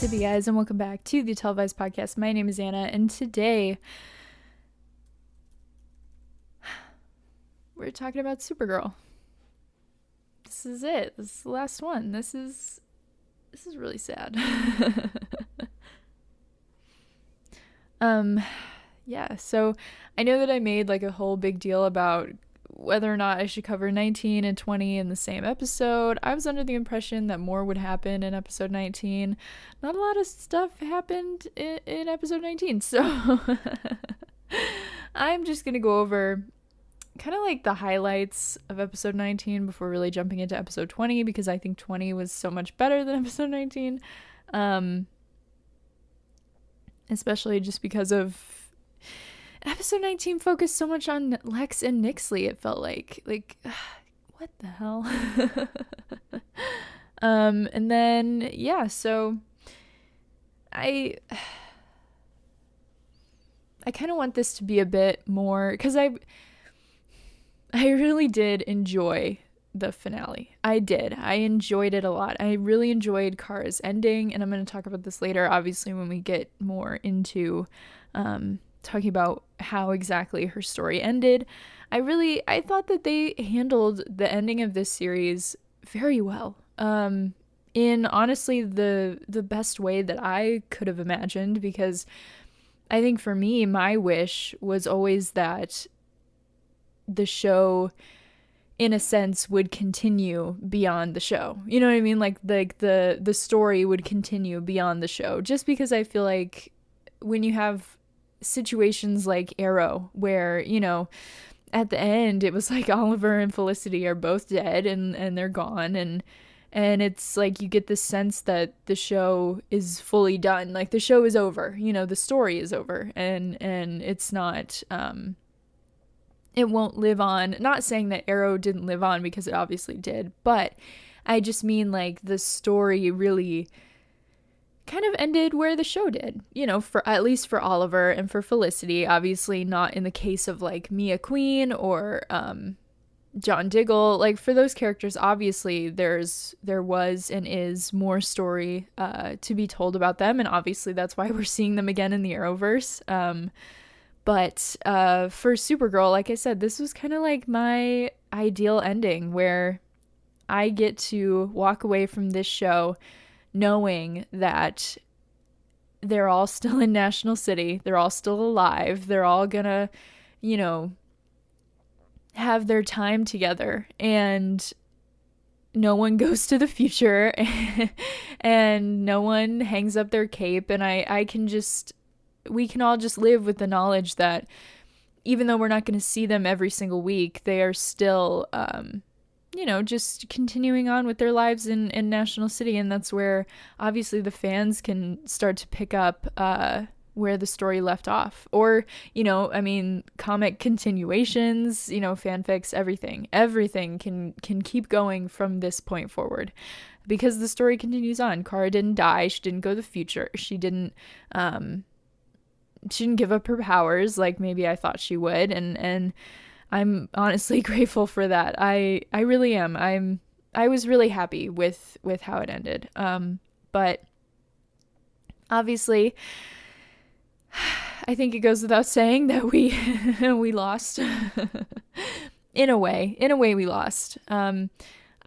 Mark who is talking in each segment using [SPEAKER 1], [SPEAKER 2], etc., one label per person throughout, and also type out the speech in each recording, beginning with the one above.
[SPEAKER 1] What's up, you guys, and welcome back to the Televised podcast. My name is Anna, and today we're talking about Supergirl. This is it. This is the last one. This is really sad. Yeah, so I know that I made like a whole big deal about whether or not I should cover 19 and 20 in the same episode. I was under the impression that more would happen in episode 19. Not a lot of stuff happened in episode 19, so I'm just gonna go over kind of like the highlights of episode 19 before really jumping into episode 20, because I think 20 was so much better than episode 19, especially just because of episode 19 focused so much on Lex and Nyxly. It felt like what the hell. And then yeah, so I kind of want this to be a bit more, because I really did enjoy the finale. I enjoyed it a lot. I really enjoyed Kara's ending, and I'm going to talk about this later, obviously, when we get more into talking about how exactly her story ended. I thought that they handled the ending of this series very well. In honestly the best way that I could have imagined, because I think for me, my wish was always that the show, in a sense, would continue beyond the show. You know what I mean? Like the story would continue beyond the show, just because I feel like when you have situations like Arrow, where, you know, at the end it was like Oliver and Felicity are both dead and they're gone, and it's like you get this sense that the show is fully done, like the show is over, you know, the story is over, and it's not it won't live on. Not saying that Arrow didn't live on, because it obviously did, but I just mean like the story really kind of ended where the show did, you know, for at least for Oliver and for Felicity. Obviously not in the case of like Mia Queen or John Diggle. Like for those characters, obviously there was and is more story to be told about them, and obviously that's why we're seeing them again in the Arrowverse. But for Supergirl, like I said, this was kind of like my ideal ending, where I get to walk away from this show knowing that they're all still in National City, they're all still alive, they're all gonna, you know, have their time together, and no one goes to the future and no one hangs up their cape, and we can all just live with the knowledge that even though we're not going to see them every single week, they are still you know, just continuing on with their lives in National City. And that's where obviously the fans can start to pick up where the story left off. Or, you know, I mean, comic continuations, you know, fanfics, everything can keep going from this point forward, because the story continues on. Kara didn't die. She didn't go to the future. She didn't give up her powers like maybe I thought she would. And I'm honestly grateful for that. I really am. I was really happy with how it ended. But obviously, I think it goes without saying that we we lost. In a way we lost. I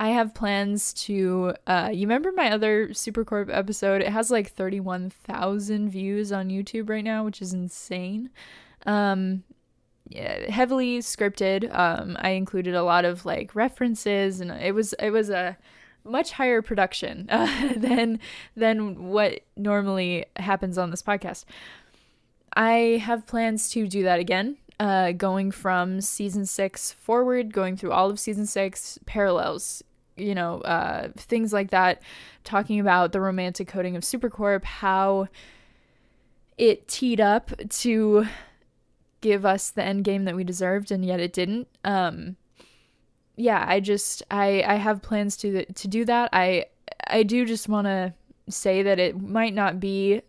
[SPEAKER 1] have plans to you remember my other Supercorp episode? It has like 31,000 views on YouTube right now, which is insane. Yeah, heavily scripted. I included a lot of like references, and it was a much higher production than what normally happens on this podcast. I have plans to do that again, going from season 6 forward, going through all of season 6, parallels, you know, things like that, talking about the romantic coding of Supercorp, how it teed up to give us the end game that we deserved, and yet it didn't. Yeah, I have plans to do that. I do just want to say that it might not be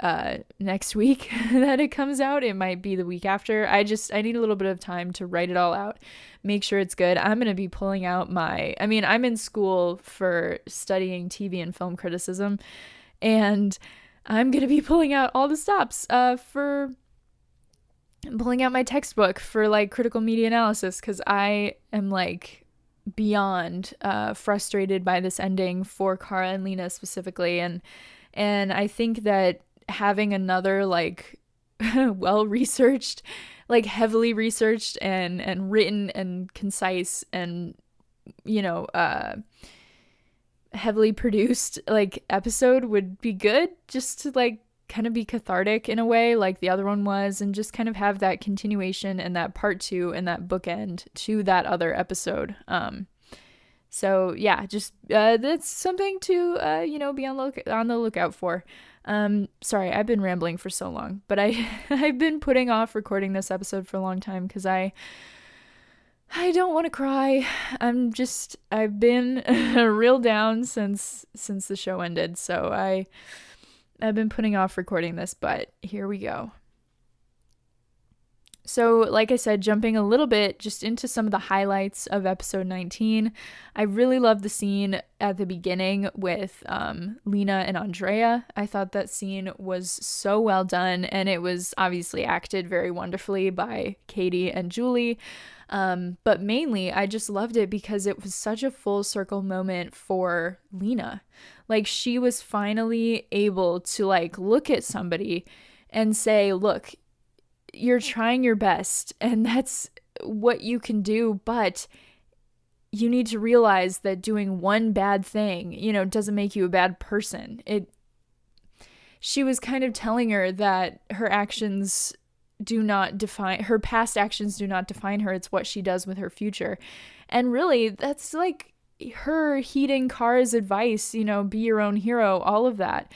[SPEAKER 1] next week that it comes out. It might be the week after. I need a little bit of time to write it all out, make sure it's good. I'm going to be pulling out I'm in school for studying TV and film criticism, and I'm going to be pulling out all the stops for pulling out my textbook for like critical media analysis, because I am like beyond frustrated by this ending for Kara and Lena specifically. And I think that having another like well researched, like heavily researched and written and concise and, you know, heavily produced like episode would be good, just to like kind of be cathartic in a way like the other one was, and just kind of have that continuation and that part 2 and that bookend to that other episode. So yeah, just that's something to you know, be on the lookout for. Sorry, I've been rambling for so long, but I've been putting off recording this episode for a long time because I don't want to cry. I've been real down since the show ended. So I've been putting off recording this, but here we go. So, like I said, jumping a little bit just into some of the highlights of episode 19, I really loved the scene at the beginning with Lena and Andrea. I thought that scene was so well done, and it was obviously acted very wonderfully by Katie and Julie. But mainly, I just loved it because it was such a full circle moment for Lena. Like, she was finally able to like look at somebody and say, look, you're trying your best and that's what you can do, but you need to realize that doing one bad thing, you know, doesn't make you a bad person. She was kind of telling her that her actions do not define her past actions, do not define her. It's what she does with her future. And really, that's like her heeding Kara's advice, you know, be your own hero, all of that.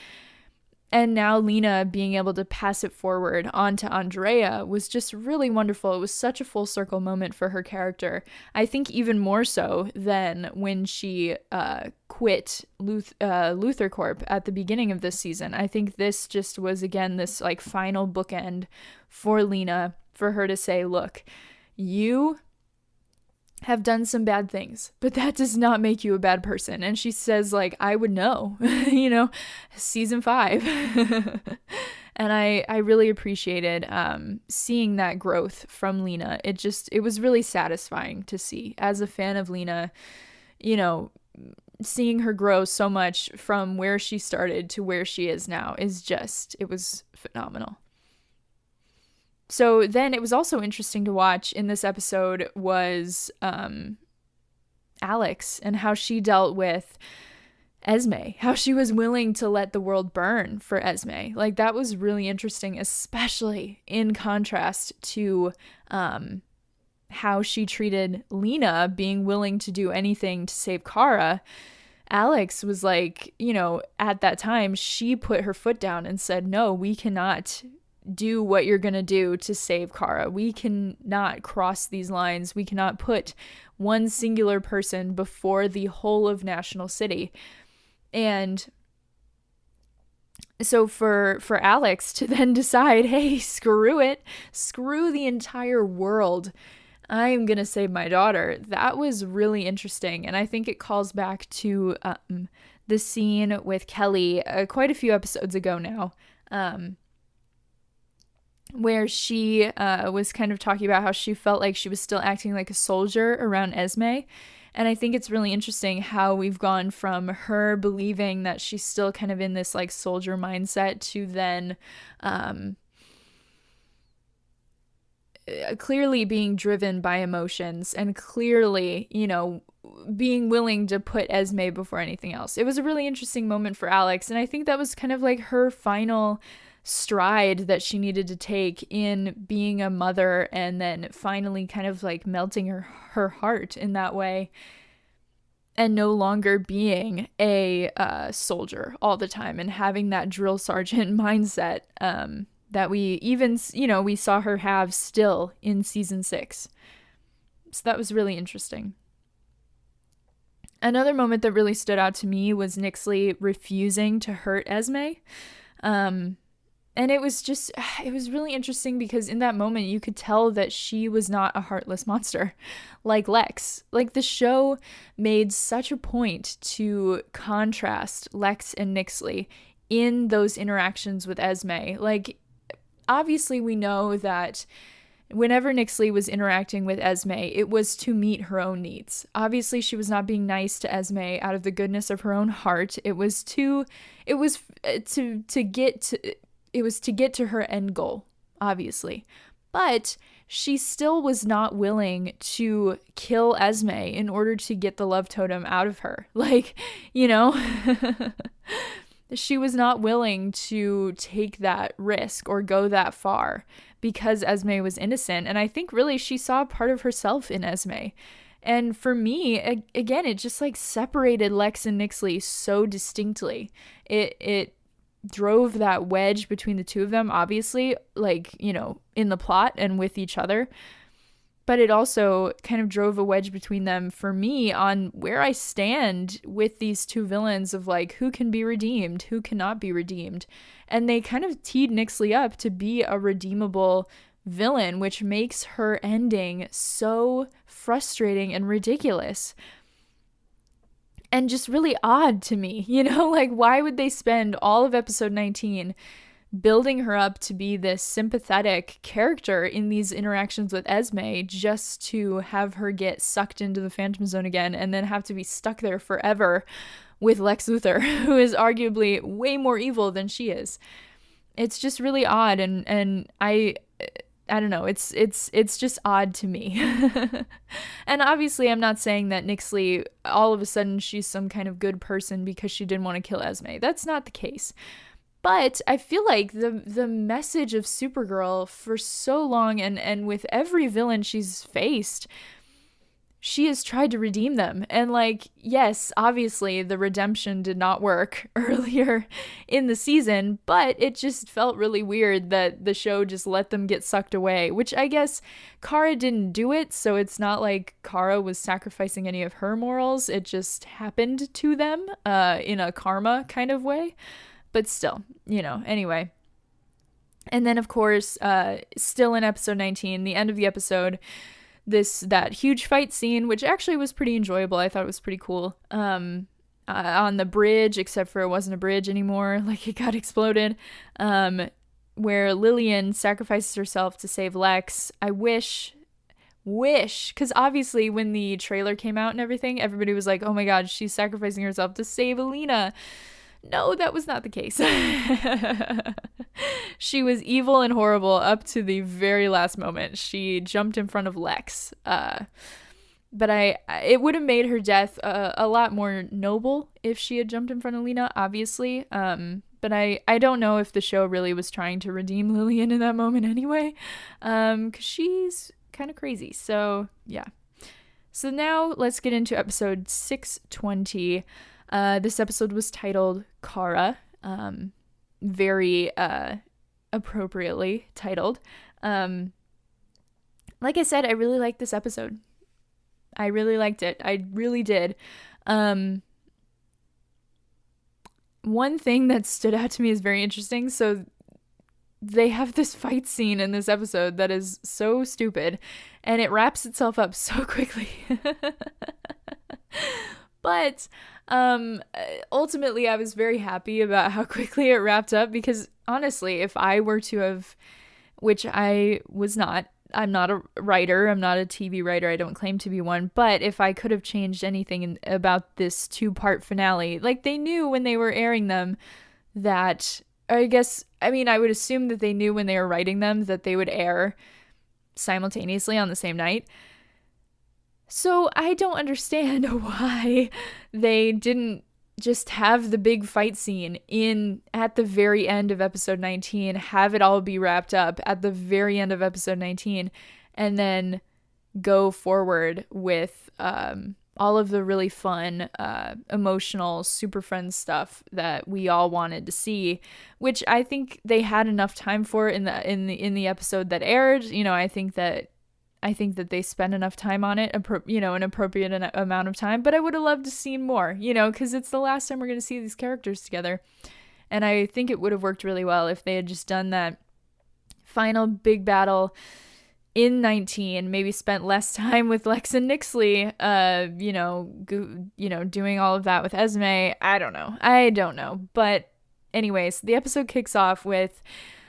[SPEAKER 1] And now Lena being able to pass it forward onto Andrea was just really wonderful. It was such a full circle moment for her character. I think even more so than when she quit Luthor Corp at the beginning of this season. I think this just was, again, this like final bookend for Lena, for her to say, look, you have done some bad things, but that does not make you a bad person. And she says, like, I would know, you know, season 5. And I really appreciated seeing that growth from Lena. It was really satisfying to see. As a fan of Lena, you know, seeing her grow so much from where she started to where she is now it was phenomenal. So then it was also interesting to watch in this episode was Alex and how she dealt with Esme, how she was willing to let the world burn for Esme. Like, that was really interesting, especially in contrast to how she treated Lena, being willing to do anything to save Kara. Alex was like, you know, at that time, she put her foot down and said, no, we cannot do what you're going to do to save Kara. We cannot cross these lines. We cannot put one singular person before the whole of National City. And so for Alex to then decide, hey, screw it, screw the entire world, I'm going to save my daughter. That was really interesting. And I think it calls back to the scene with Kelly quite a few episodes ago now, where she was kind of talking about how she felt like she was still acting like a soldier around Esme. And I think it's really interesting how we've gone from her believing that she's still kind of in this like soldier mindset to then clearly being driven by emotions and clearly, you know, being willing to put Esme before anything else. It was a really interesting moment for Alex. And I think that was kind of like her final stride that she needed to take in being a mother, and then finally kind of like melting her heart in that way and no longer being a soldier all the time and having that drill sergeant mindset that we even, you know, we saw her have still in season 6. So that was really interesting. Another moment that really stood out to me was Nyxly refusing to hurt Esme. And it was really interesting because in that moment you could tell that she was not a heartless monster like Lex. Like, the show made such a point to contrast Lex and Nyxly in those interactions with Esme. Like, obviously we know that whenever Nyxly was interacting with Esme, it was to meet her own needs. Obviously, she was not being nice to Esme out of the goodness of her own heart. It was to get to her end goal, obviously. But she still was not willing to kill Esme in order to get the love totem out of her. Like, you know, she was not willing to take that risk or go that far because Esme was innocent. And I think really she saw part of herself in Esme. And for me, again, it just like separated Lex and Nyxly so distinctly. It drove that wedge between the two of them, obviously, like, you know, in the plot and with each other. But it also kind of drove a wedge between them for me on where I stand with these two villains of like who can be redeemed, who cannot be redeemed. And they kind of teed Nyxly up to be a redeemable villain, which makes her ending so frustrating and ridiculous. And just really odd to me, you know, like why would they spend all of episode 19 building her up to be this sympathetic character in these interactions with Esme just to have her get sucked into the Phantom Zone again and then have to be stuck there forever with Lex Luthor, who is arguably way more evil than she is. It's just really odd, and I don't know, it's just odd to me. And obviously I'm not saying that Nyxly, all of a sudden she's some kind of good person because she didn't want to kill Esme. That's not the case. But I feel like the message of Supergirl for so long, and with every villain she's faced, she has tried to redeem them. And like, yes, obviously the redemption did not work earlier in the season, but it just felt really weird that the show just let them get sucked away, which I guess Kara didn't do it, so it's not like Kara was sacrificing any of her morals. It just happened to them in a karma kind of way. But still, you know, anyway. And then, of course, still in episode 19, the end of the episode, that huge fight scene, which actually was pretty enjoyable. I thought it was pretty cool. On the bridge, except for it wasn't a bridge anymore. Like, it got exploded. Where Lillian sacrifices herself to save Lex. I wish, because obviously when the trailer came out and everything, everybody was like, oh my god, she's sacrificing herself to save Alina. No, that was not the case. She was evil and horrible up to the very last moment. She jumped in front of Lex. But it would have made her death a lot more noble if she had jumped in front of Lena, obviously. But I don't know if the show really was trying to redeem Lillian in that moment anyway. Because she's kind of crazy. So, yeah. So now let's get into episode 620. This episode was titled Kara, very appropriately titled. Like I said, I really liked this episode. I really liked it. I really did. One thing that stood out to me is very interesting. So they have this fight scene in this episode that is so stupid, and it wraps itself up so quickly. But ultimately, I was very happy about how quickly it wrapped up because, honestly, if I were to have, which I was not, I'm not a writer, I'm not a TV writer, I don't claim to be one, but if I could have changed anything about this 2-part finale, like they knew when they were airing them that, I would assume that they knew when they were writing them that they would air simultaneously on the same night. So I don't understand why they didn't just have the big fight scene at the very end of episode 19, have it all be wrapped up at the very end of episode 19, and then go forward with all of the really fun, emotional Super Friends stuff that we all wanted to see, which I think they had enough time for in the episode that aired. You know, I think that they spent enough time on it, an appropriate amount of time, but I would have loved to see more, because it's the last time we're going to see these characters together. And I think it would have worked really well if they had just done that final big battle in 19, maybe spent less time with Lex and Nyxly, doing all of that with Esme. I don't know. But anyways, the episode kicks off with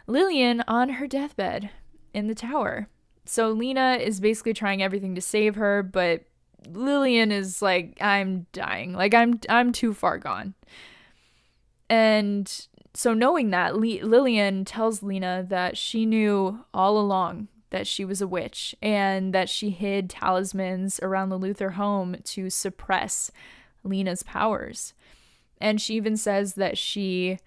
[SPEAKER 1] Lillian on her deathbed in the tower. So Lena is basically trying everything to save her, but Lillian is like, I'm dying. Like, I'm too far gone. And so knowing that, Lillian tells Lena that she knew all along that she was a witch and that she hid talismans around the Luthor home to suppress Lena's powers. And she even says that she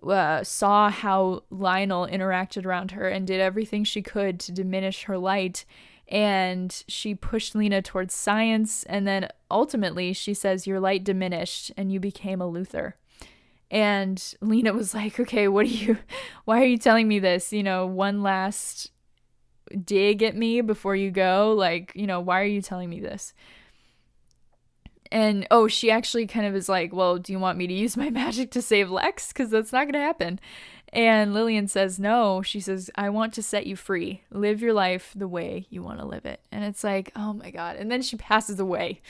[SPEAKER 1] saw how Lionel interacted around her and did everything she could to diminish her light. And she pushed Lena towards science. And then ultimately she says, your light diminished and you became a Luthor. And Lena was like, okay, why are you telling me this? You know, one last dig at me before you go. Like, you know, why are you telling me this? And, she actually kind of is like, well, do you want me to use my magic to save Lex? Because that's not going to happen. And Lillian says, no. She says, I want to set you free. Live your life the way you want to live it. And it's like, oh my God. And then she passes away.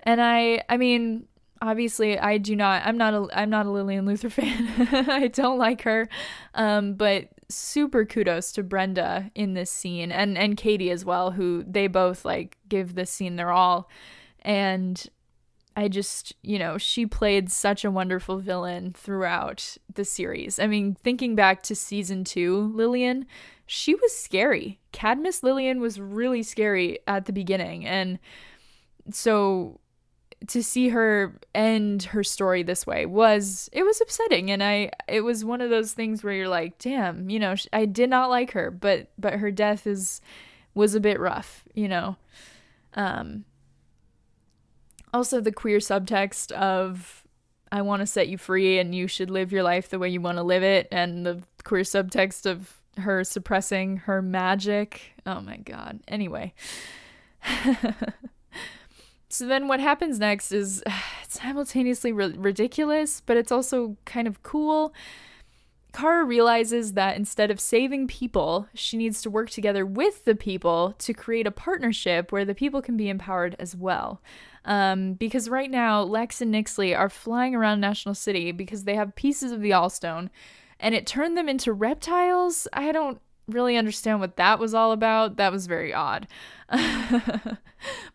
[SPEAKER 1] And I mean, obviously I'm not a Lillian Luthor fan. I don't like her. But super kudos to Brenda in this scene and Katie as well, who they both like give this scene their all. And I just, she played such a wonderful villain throughout the series. I mean, thinking back to season 2, Lillian, she was scary. Cadmus Lillian was really scary at the beginning. And so to see her end her story this way was upsetting. And it was one of those things where you're like, damn, I did not like her, but her death was a bit rough, Also, the queer subtext of I want to set you free and you should live your life the way you want to live it, and the queer subtext of her suppressing her magic. Oh my God. Anyway. So then what happens next is simultaneously ridiculous, but it's also kind of cool. Kara realizes that instead of saving people, she needs to work together with the people to create a partnership where the people can be empowered as well. Because right now, Lex and Nyxly are flying around National City because they have pieces of the Allstone, and it turned them into reptiles. I don't really understand what that was all about. That was very odd.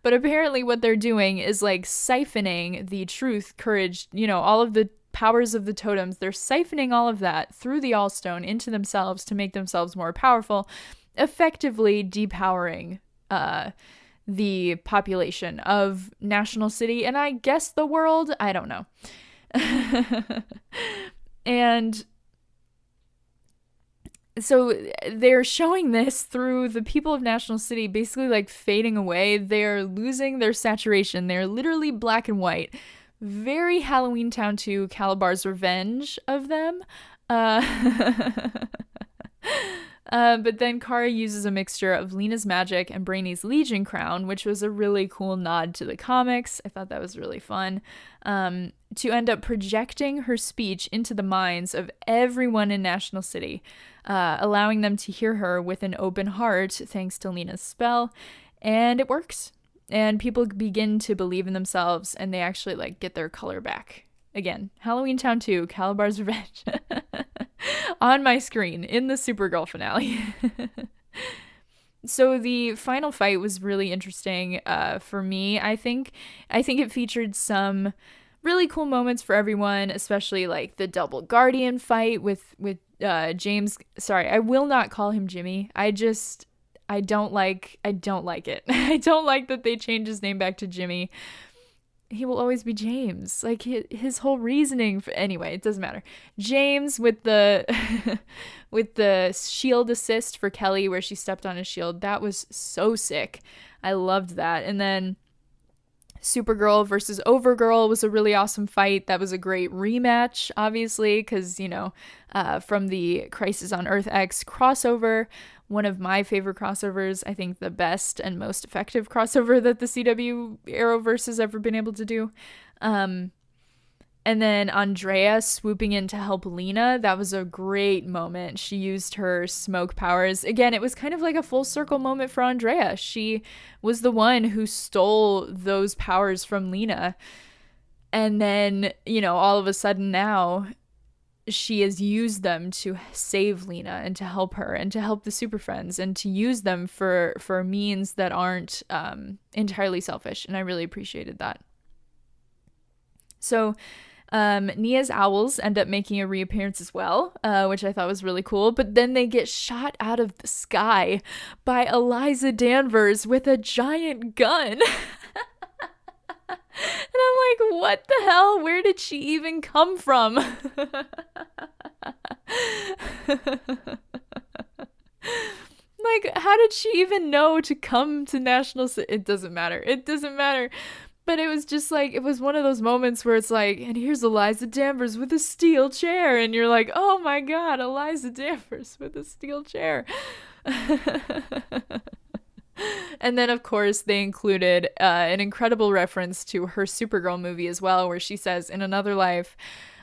[SPEAKER 1] But apparently what they're doing is like siphoning the truth, courage, all of the powers of the totems. They're siphoning all of that through the Allstone into themselves to make themselves more powerful, effectively depowering the population of National City, and I guess the world. I don't know. And so they're showing this through the people of National City basically like fading away. They're losing their saturation. They're literally black and white. Very Halloween Town 2, Calabar's Revenge of them. But then Kara uses a mixture of Lena's magic and Brainy's Legion crown, which was a really cool nod to the comics. I thought that was really fun. To end up projecting her speech into the minds of everyone in National City, allowing them to hear her with an open heart thanks to Lena's spell. And it works. And people begin to believe in themselves, and they actually like get their color back. Again, Halloween Town 2, Calabar's Revenge. On my screen in the Supergirl finale. So the final fight was really interesting for me. I think it featured some really cool moments for everyone, especially like the double guardian fight with James. Sorry, I will not call him Jimmy. I don't like it. I don't like that they changed his name back to Jimmy. He will always be James. Like his whole reasoning anyway, it doesn't matter. James with the with the shield assist for Kelly where she stepped on his shield. That was so sick. I loved that. And then Supergirl versus Overgirl was a really awesome fight. That was a great rematch, obviously, because, from the Crisis on Earth X crossover, one of my favorite crossovers, I think the best and most effective crossover that the CW Arrowverse has ever been able to do. And then Andrea swooping in to help Lena, that was a great moment. She used her smoke powers. Again, it was kind of like a full circle moment for Andrea. She was the one who stole those powers from Lena. And then, all of a sudden now, she has used them to save Lena and to help her and to help the Super Friends and to use them for means that aren't entirely selfish. And I really appreciated that. So Nia's owls end up making a reappearance as well, which I thought was really cool. But then they get shot out of the sky by Eliza Danvers with a giant gun. And I'm like, what the hell? Where did she even come from? Like, how did she even know to come to National City? It doesn't matter. It doesn't matter. But it was just like, it was one of those moments where it's like, and here's Eliza Danvers with a steel chair. And you're like, oh my God, Eliza Danvers with a steel chair. And then, of course, they included an incredible reference to her Supergirl movie as well, where she says, in another life,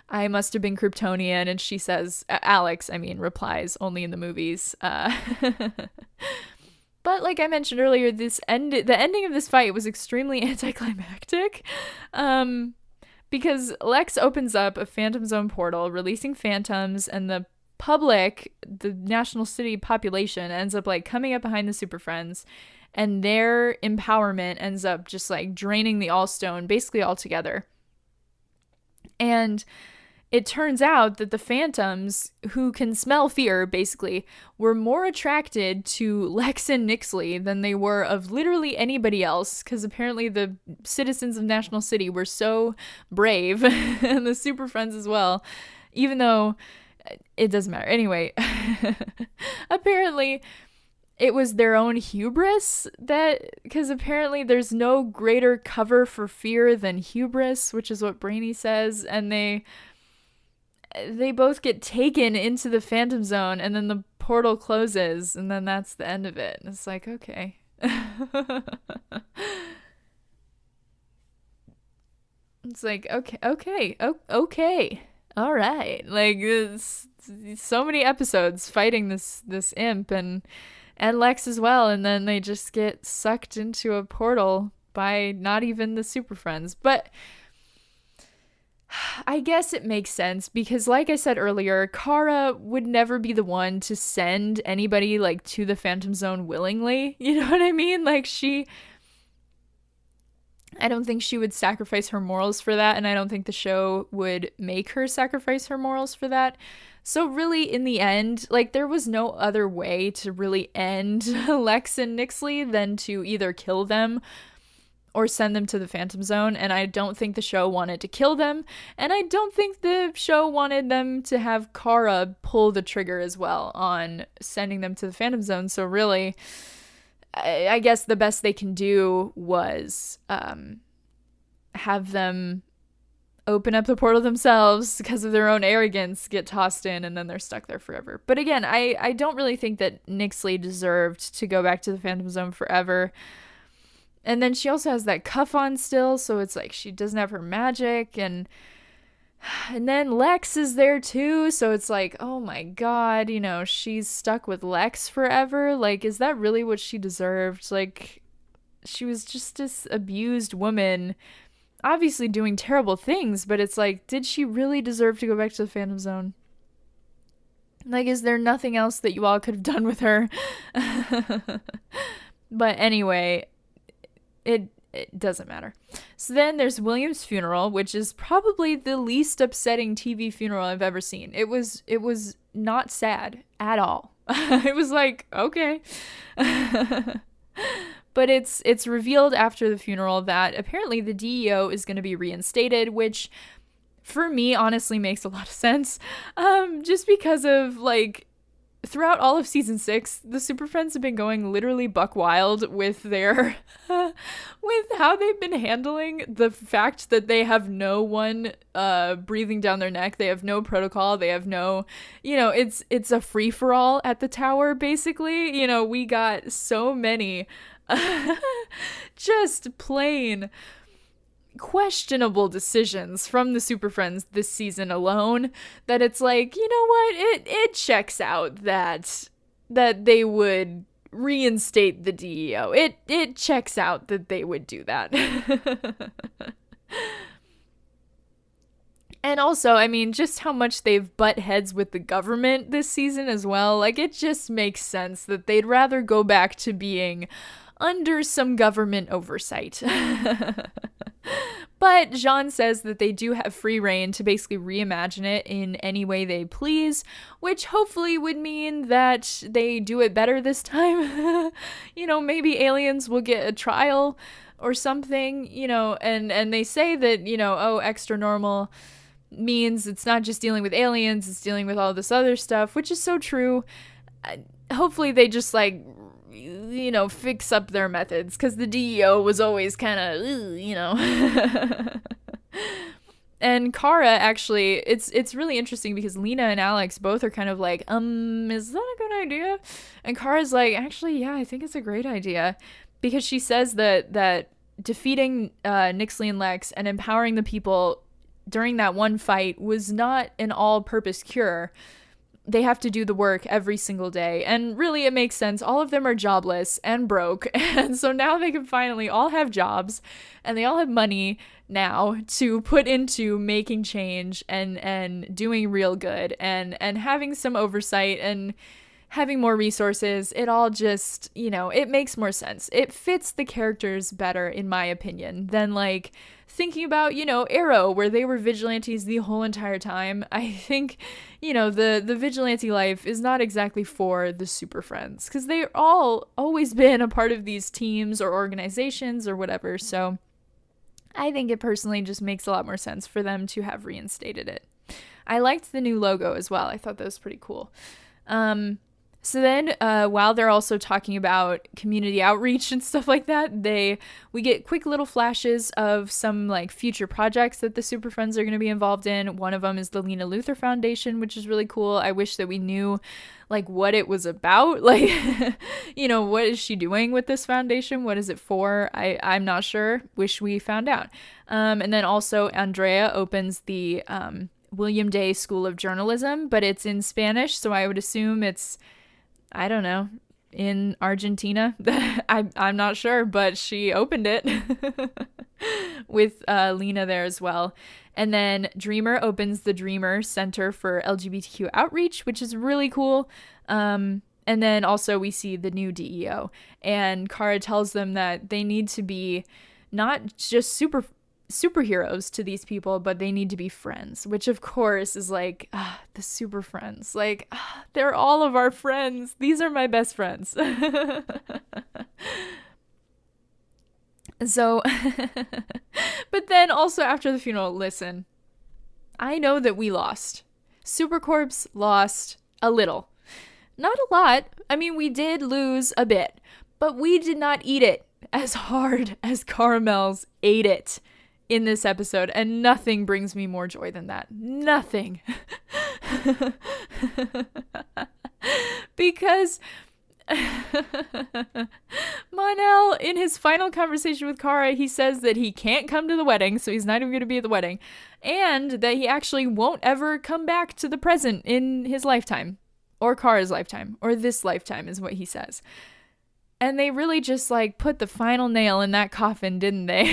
[SPEAKER 1] I must have been Kryptonian. And she says, Alex, replies, only in the movies. But like I mentioned earlier, the ending of this fight was extremely anticlimactic. Because Lex opens up a Phantom Zone portal, releasing phantoms, and the public, the National City population, ends up like coming up behind the Super Friends, and their empowerment ends up just like draining the Allstone basically altogether. And it turns out that the Phantoms, who can smell fear, basically, were more attracted to Lex and Nyxly than they were of literally anybody else, because apparently the citizens of National City were so brave, and the Super Friends as well, even though it doesn't matter. Anyway, apparently it was their own hubris because apparently there's no greater cover for fear than hubris, which is what Brainy says, and they both get taken into the Phantom Zone, and then the portal closes, and then that's the end of it. And it's like, okay. It's like, okay. All right. Like, it's so many episodes fighting this imp and Lex as well, and then they just get sucked into a portal by not even the Super Friends. But I guess it makes sense because, like I said earlier, Kara would never be the one to send anybody like to the Phantom Zone willingly. You know what I mean? Like, I don't think she would sacrifice her morals for that, and I don't think the show would make her sacrifice her morals for that. So really, in the end, like, there was no other way to really end Lex and Nyxly than to either kill them or send them to the Phantom Zone, and I don't think the show wanted to kill them, and I don't think the show wanted them to have Kara pull the trigger as well on sending them to the Phantom Zone. So really, I guess the best they can do was have them open up the portal themselves because of their own arrogance, get tossed in, and then they're stuck there forever. But again, I don't really think that Nyxly deserved to go back to the Phantom Zone forever. And then she also has that cuff on still, so it's like she doesn't have her magic, and then Lex is there too, so it's like, oh my God, you know, she's stuck with Lex forever. Like, is that really what she deserved? Like, she was just this abused woman, obviously doing terrible things, but it's like, did she really deserve to go back to the Phantom Zone? Like, is there nothing else that you all could have done with her? But anyway, it doesn't matter. So then there's William's funeral, which is probably the least upsetting TV funeral I've ever seen. It was not sad at all. It was like, okay. But it's revealed after the funeral that apparently the DEO is going to be reinstated, which for me honestly makes a lot of sense. Just because of, like, throughout all of season 6, the Super Friends have been going literally buck wild with their with how they've been handling the fact that they have no one breathing down their neck. They have no protocol. They have no, you know, it's a free for all at the tower basically. You know, we got so many just plain questionable decisions from the Super Friends this season alone that it's like, you know what, it checks out that they would reinstate the DEO. It checks out that they would do that. And also, I mean, just how much they've butt heads with the government this season as well. Like, it just makes sense that they'd rather go back to being under some government oversight. But Jean says that they do have free reign to basically reimagine it in any way they please, which hopefully would mean that they do it better this time. Maybe aliens will get a trial or something, and they say that, extra normal means it's not just dealing with aliens, it's dealing with all this other stuff, which is so true. Hopefully they just fix up their methods, because the DEO was always kind of, And Kara, actually, it's really interesting because Lena and Alex both are kind of like, is that a good idea? And Kara's like, actually, yeah, I think it's a great idea, because she says that defeating Nyxly and Lex and empowering the people during that one fight was not an all-purpose cure. They have to do the work every single day. And really, it makes sense. All of them are jobless and broke. And so now they can finally all have jobs, and they all have money now to put into making change and doing real good and having some oversight and having more resources. It all just, it makes more sense. It fits the characters better, in my opinion, than thinking about, Arrow, where they were vigilantes the whole entire time. I think, the vigilante life is not exactly for the Super Friends, because they're all always been a part of these teams or organizations or whatever. So I think it personally just makes a lot more sense for them to have reinstated it. I liked the new logo as well. I thought that was pretty cool. So then, while they're also talking about community outreach and stuff like that, we get quick little flashes of some future projects that the Super Friends are going to be involved in. One of them is the Lena Luthor Foundation, which is really cool. I wish that we knew what it was about. What is she doing with this foundation? What is it for? I'm not sure. Wish we found out. And then also Andrea opens the William Day School of Journalism, but it's in Spanish, so I would assume it's, I don't know, in Argentina. I'm not sure, but she opened it with Lena there as well. And then Dreamer opens the Dreamer Center for LGBTQ Outreach, which is really cool. And then also we see the new DEO. And Kara tells them that they need to be not just superheroes to these people, but they need to be friends, which of course is the Super Friends. They're all of our friends. These are my best friends. So, but then also after the funeral, listen, I know that we lost. Supercorps lost a little. Not a lot. I mean, we did lose a bit, but we did not eat it as hard as Caramels ate it in this episode, and nothing brings me more joy than that. Nothing. Because Mon-El, in his final conversation with Kara, he says that he can't come to the wedding, so he's not even going to be at the wedding, and that he actually won't ever come back to the present in his lifetime, or Kara's lifetime, or this lifetime is what he says. And they really just put the final nail in that coffin, didn't they?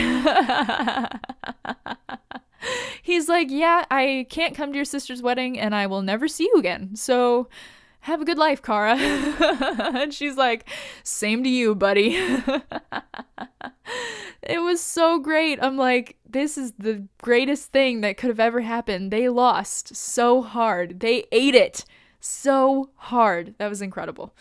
[SPEAKER 1] He's like, yeah, I can't come to your sister's wedding and I will never see you again. So have a good life, Kara. And she's like, same to you, buddy. It was so great. I'm like, this is the greatest thing that could have ever happened. They lost so hard. They ate it so hard. That was incredible.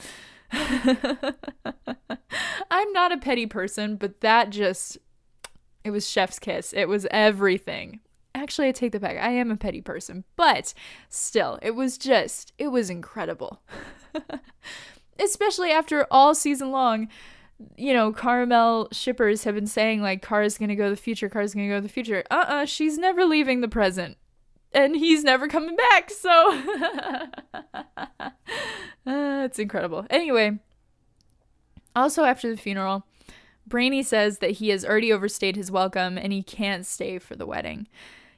[SPEAKER 1] I'm not a petty person, but that it was chef's kiss. It was everything. Actually, I take that back. I am a petty person, but still, it was incredible. Especially after all season long, Caramel shippers have been saying Kara's gonna go to the future, Kara's gonna go to the future. She's never leaving the present. And he's never coming back, so it's incredible. Anyway, also after the funeral, Brainy says that he has already overstayed his welcome and he can't stay for the wedding.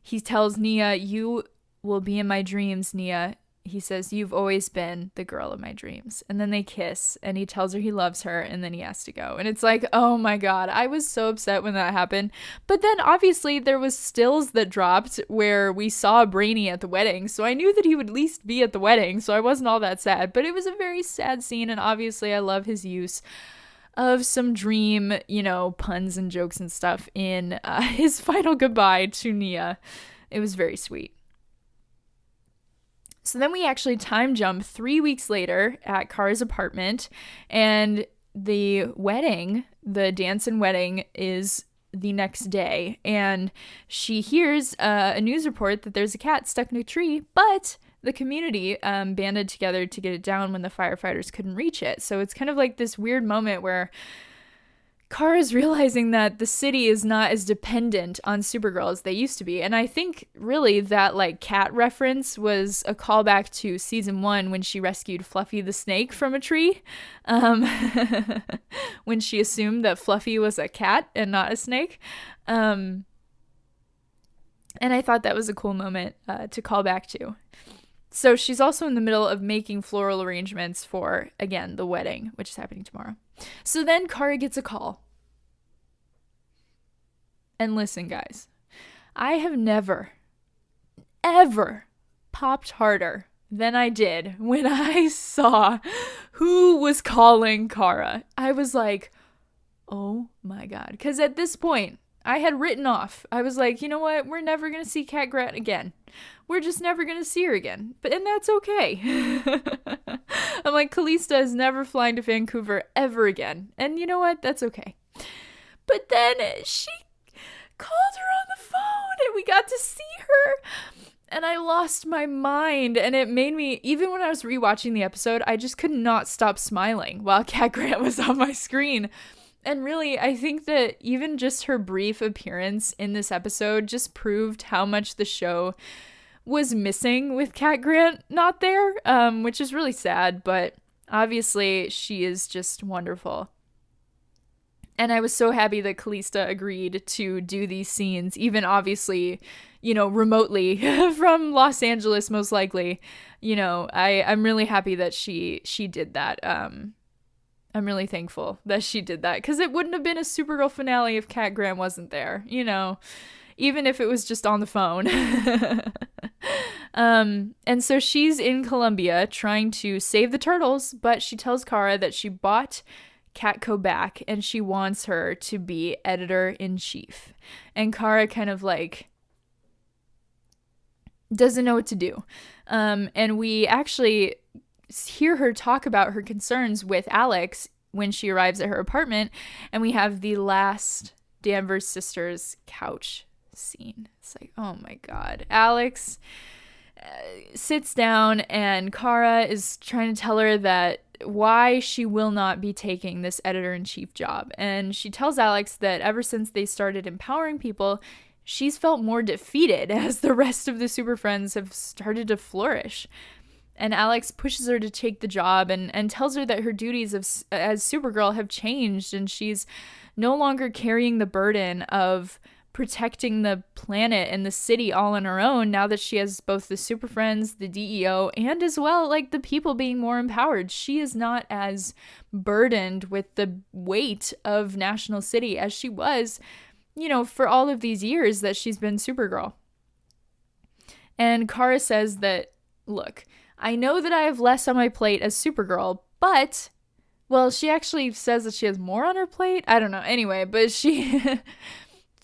[SPEAKER 1] He tells Nia, "You will be in my dreams, Nia." he says, "You've always been the girl of my dreams." And then they kiss and he tells her he loves her and then he has to go. And it's like, oh my God, I was so upset when that happened. But then obviously there was stills that dropped where we saw Brainy at the wedding. So I knew that he would at least be at the wedding. So I wasn't all that sad, but it was a very sad scene. And obviously I love his use of some dream, puns and jokes and stuff in his final goodbye to Nia. It was very sweet. So then we actually time jump 3 weeks later at Kara's apartment, and the wedding, the dance and wedding, is the next day, and she hears a news report that there's a cat stuck in a tree, but the community banded together to get it down when the firefighters couldn't reach it. So it's kind of like this weird moment where Kara's realizing that the city is not as dependent on Supergirl as they used to be. And I think really that like cat reference was a callback to season 1 when she rescued Fluffy the snake from a tree. When she assumed that Fluffy was a cat and not a snake. And I thought that was a cool moment to call back to. So she's also in the middle of making floral arrangements for, again, the wedding, which is happening tomorrow. So then Kara gets a call. And listen, guys, I have never, ever popped harder than I did when I saw who was calling Kara. I was like, oh my God. Because at this point, I had written off. I was like, you know what? We're never going to see Cat Grant again. We're just never going to see her again. And that's okay. I'm like, Calista is never flying to Vancouver ever again. And you know what? That's okay. But then she called her on the phone and we got to see her. And I lost my mind. And it made me, even when I was rewatching the episode, I just could not stop smiling while Cat Grant was on my screen. And really, I think that even just her brief appearance in this episode just proved how much the show was missing with Cat Grant not there, which is really sad, but obviously she is just wonderful. And I was so happy that Calista agreed to do these scenes, even obviously, remotely from Los Angeles, most likely. I'm really happy that she did that. I'm really thankful that she did that, because it wouldn't have been a Supergirl finale if Cat Grant wasn't there, even if it was just on the phone. And so she's in Colombia trying to save the turtles, but she tells Kara that she bought Catco back and she wants her to be editor-in-chief. And Kara kind of like doesn't know what to do. And we actually hear her talk about her concerns with Alex when she arrives at her apartment, and we have the last Danvers sisters couch scene. It's like, oh my God. Alex sits down and Kara is trying to tell her that why she will not be taking this editor-in-chief job. And she tells Alex that ever since they started empowering people, she's felt more defeated as the rest of the Super Friends have started to flourish. And Alex pushes her to take the job and tells her that her duties as Supergirl have changed, and she's no longer carrying the burden of protecting the planet and the city all on her own, now that she has both the Super Friends, the DEO, and as well, like, the people being more empowered. She is not as burdened with the weight of National City as she was, for all of these years that she's been Supergirl. And Kara says that, look, I know that I have less on my plate as Supergirl, but, well, she actually says that she has more on her plate. I don't know. Anyway, but she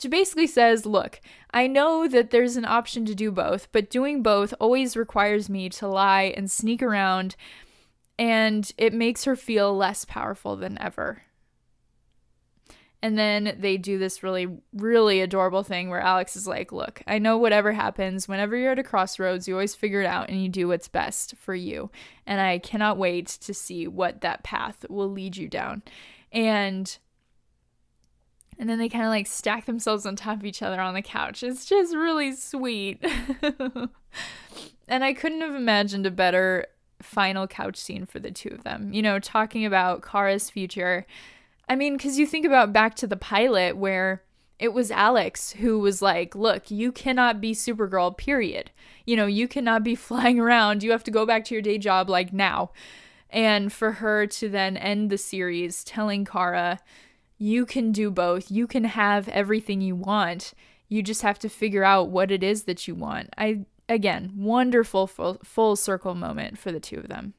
[SPEAKER 1] basically says, look, I know that there's an option to do both, but doing both always requires me to lie and sneak around, and it makes her feel less powerful than ever. And then they do this really, really adorable thing where Alex is like, look, I know whatever happens, whenever you're at a crossroads, you always figure it out and you do what's best for you. And I cannot wait to see what that path will lead you down. And then they kind of like stack themselves on top of each other on the couch. It's just really sweet. And I couldn't have imagined a better final couch scene for the two of them, talking about Kara's future. I mean, because you think about back to the pilot where It was Alex who was like, look, you cannot be Supergirl, period. You cannot be flying around. You have to go back to your day job like now. And for her to then end the series telling Kara, you can do both. You can have everything you want. You just have to figure out what it is that you want. Again, wonderful full circle moment for the two of them.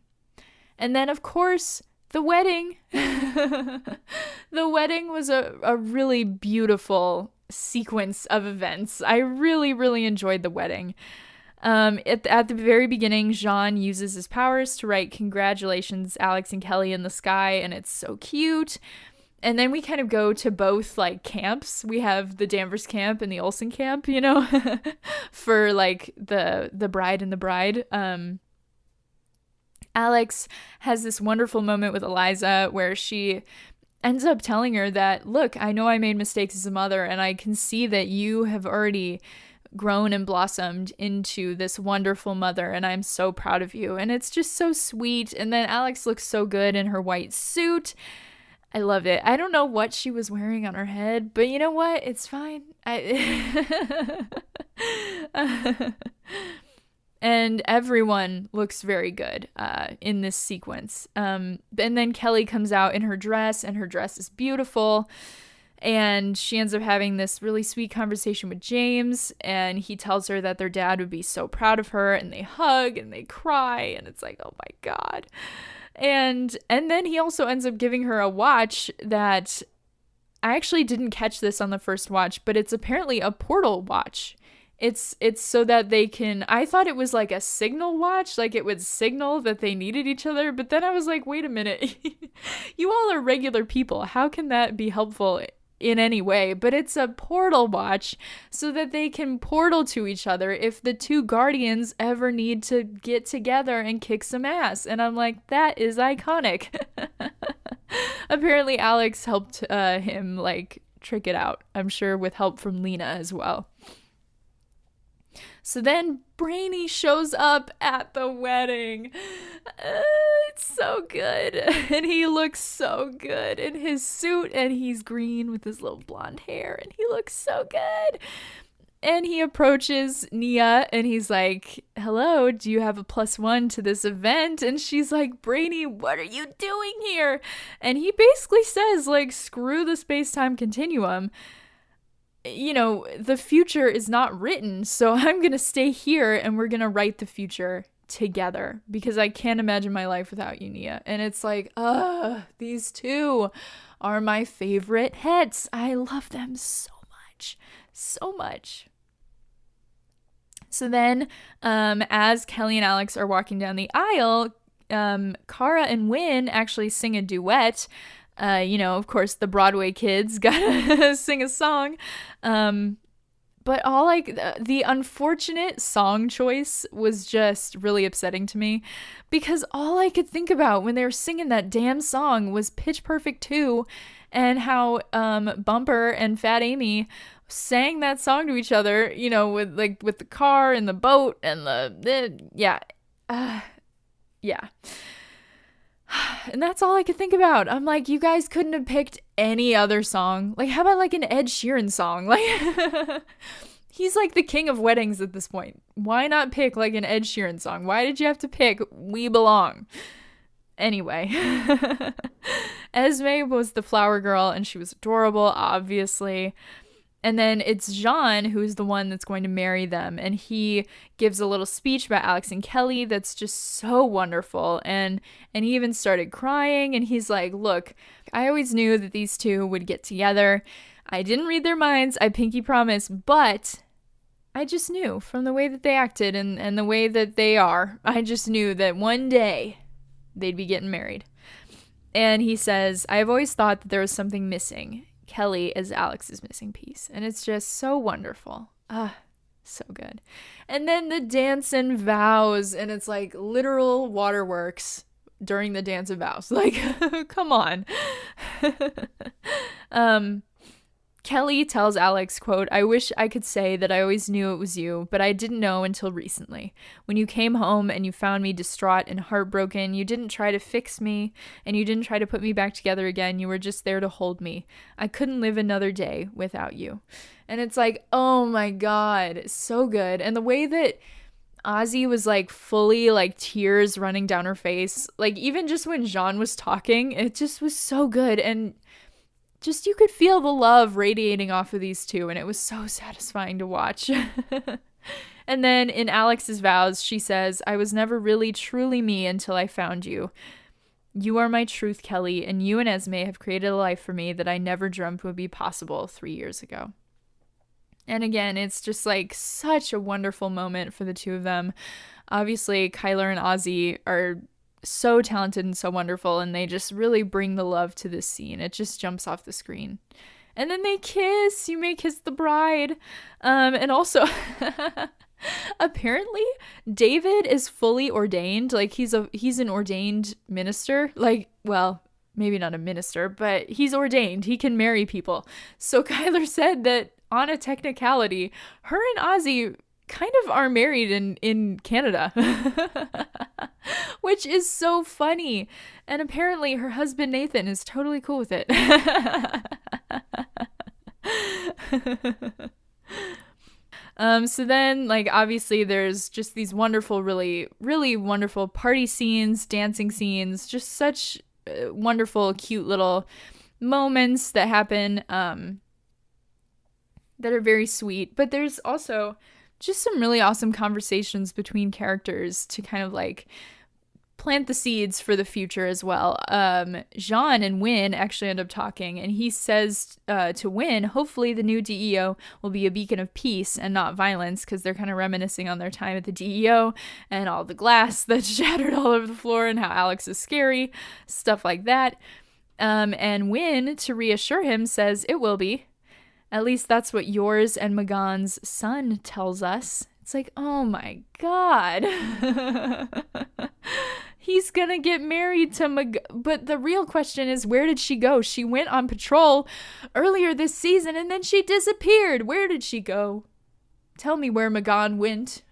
[SPEAKER 1] And then, of course, the wedding. The wedding was a really beautiful sequence of events. I really, really enjoyed the wedding. At the very beginning, Jean uses his powers to write "Congratulations, Alex and Kelly" in the sky, and it's so cute. And then we kind of go to both like camps. We have the Danvers camp and the Olsen camp, for like the bride and the bride. Alex has this wonderful moment with Eliza where she ends up telling her that, look, I know I made mistakes as a mother, and I can see that you have already grown and blossomed into this wonderful mother, and I'm so proud of you. And it's just so sweet. And then Alex looks so good in her white suit. I love it. I don't know what she was wearing on her head, but you know what? It's fine. And everyone looks very good in this sequence. And then Kelly comes out in her dress, and her dress is beautiful. And she ends up having this really sweet conversation with James, and he tells her that their dad would be so proud of her, and they hug and they cry, and it's like, oh my God. And then he also ends up giving her a watch that I actually didn't catch this on the first watch, but it's apparently a portal watch. It's so that they can, I thought it was like a signal watch, like it would signal that they needed each other, but then I was like, wait a minute, you all are regular people. How can that be helpful in any way? But it's a portal watch so that they can portal to each other if the two guardians ever need to get together and kick some ass. And I'm like, that is iconic. Apparently Alex helped him like trick it out, I'm sure with help from Lena as well. So then Brainy shows up at the wedding. It's so good. And he looks so good in his suit, and he's green with his little blonde hair, and he looks so good. And he approaches Nia, and he's like, hello, do you have a +1 to this event? And she's like, Brainy, what are you doing here? And he basically says, like, screw the space-time continuum. The future is not written, so I'm going to stay here and we're going to write the future together because I can't imagine my life without you, Nia. And it's like, these two are my favorite hets. I love them so much, so much. So then, as Kelly and Alex are walking down the aisle, Kara and Wynn actually sing a duet. Of course, the Broadway kids gotta sing a song. But the unfortunate song choice was just really upsetting to me because all I could think about when they were singing that damn song was Pitch Perfect 2 and how Bumper and Fat Amy sang that song to each other, with the car and the boat and yeah. And that's all I could think about. I'm like, you guys couldn't have picked any other song. Like, how about like an Ed Sheeran song? Like, he's like the king of weddings at this point. Why not pick like an Ed Sheeran song? Why did you have to pick We Belong? Anyway, Esme was the flower girl, and she was adorable, obviously. And then it's Jean who's the one that's going to marry them. And he gives a little speech about Alex and Kelly that's just so wonderful. And he even started crying. And he's like, look, I always knew that these two would get together. I didn't read their minds, I pinky promise. But I just knew from the way that they acted and the way that they are. I just knew that one day they'd be getting married. And he says, I've always thought that there was something missing. Kelly is Alex's missing piece. And it's just so wonderful. So good. And then the dance and vows, and it's like literal waterworks during the dance and vows. Like, come on. Kelly tells Alex, quote, "I wish I could say that I always knew it was you, but I didn't know until recently. When you came home and you found me distraught and heartbroken, you didn't try to fix me and you didn't try to put me back together again. You were just there to hold me. I couldn't live another day without you." And it's like, oh my God, so good. And the way that Ozzy was like fully like tears running down her face, like even just when Jean was talking, it just was so good. And just you could feel the love radiating off of these two, and it was so satisfying to watch. And then in Alex's vows, she says, "I was never really truly me until I found you. You are my truth, Kelly, and you and Esme have created a life for me that I never dreamt would be possible 3 years ago." And again, it's just like such a wonderful moment for the two of them. Obviously, Kyler and Ozzy are so talented and so wonderful, and they just really bring the love to this scene. It just jumps off the screen. And then they kiss. You may kiss the bride. And also, apparently, David is fully ordained. Like, he's an ordained minister. Like, well, maybe not a minister, but he's ordained. He can marry people. So Kyler said that on a technicality, her and Ozzy kind of are married in Canada, which is so funny. And apparently her husband Nathan is totally cool with it. So then, like, obviously there's just these wonderful, really, really wonderful party scenes, dancing scenes, just such wonderful, cute little moments that happen that are very sweet. But there's also just some really awesome conversations between characters to kind of like plant the seeds for the future as well. Jean and Win actually end up talking, and he says to Win, hopefully the new DEO will be a beacon of peace and not violence, because they're kind of reminiscing on their time at the DEO and all the glass that's shattered all over the floor and how Alex is scary, stuff like that. And Win, to reassure him, says it will be. At least that's what yours and Magan's son tells us. It's like, oh my God. He's gonna get married to Magan. But the real question is, where did she go? She went on patrol earlier this season and then she disappeared. Where did she go? Tell me where Magan went.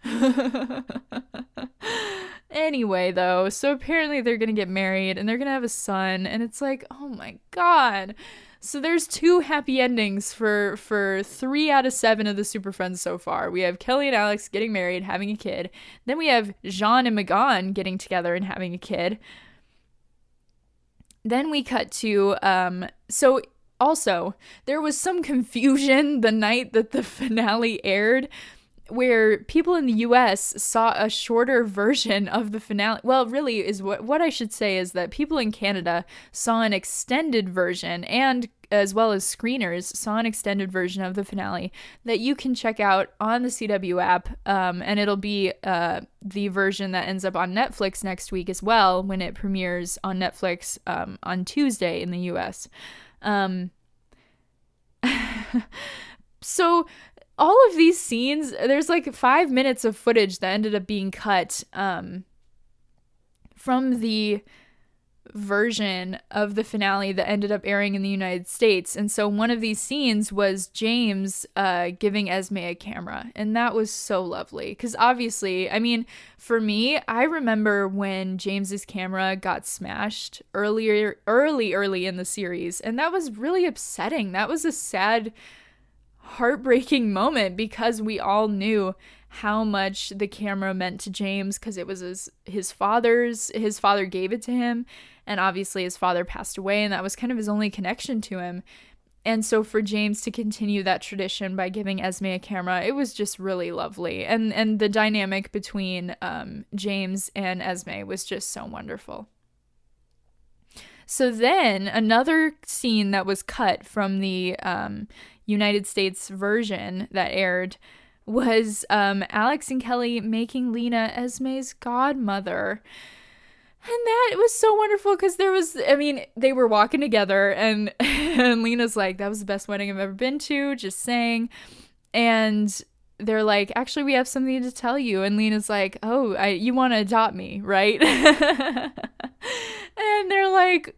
[SPEAKER 1] Anyway, though, so apparently they're gonna get married and they're gonna have a son. And it's like, oh my God. So there's 2 happy endings for 3 out of 7 of the Super Friends so far. We have Kelly and Alex getting married, having a kid. Then we have Jean and Magan getting together and having a kid. Then we cut to, so also, there was some confusion the night that the finale aired, where people in the US saw a shorter version of the finale. Well, really is what I should say is that people in Canada saw an extended version, and as well as screeners saw an extended version of the finale that you can check out on the CW app. And it'll be the version that ends up on Netflix next week as well, when it premieres on Netflix on Tuesday in the US. So all of these scenes, there's like 5 minutes of footage that ended up being cut from the version of the finale that ended up airing in the United States. And so one of these scenes was James giving Esme a camera. And that was so lovely. Because obviously, I mean, for me, I remember when James's camera got smashed early in the series. And that was really upsetting. That was a sad, heartbreaking moment, because we all knew how much the camera meant to James, because it was his father gave it to him, and obviously his father passed away, and that was kind of his only connection to him. And so for James to continue that tradition by giving Esme a camera, it was just really lovely. And the dynamic between James and Esme was just so wonderful. So then another scene that was cut from the United States version that aired was Alex and Kelly making Lena Esme's godmother. And that was so wonderful, because they were walking together and Lena's like, that was the best wedding I've ever been to, just saying. And they're like, actually, we have something to tell you. And Lena's like, oh, you want to adopt me, right? And they're like,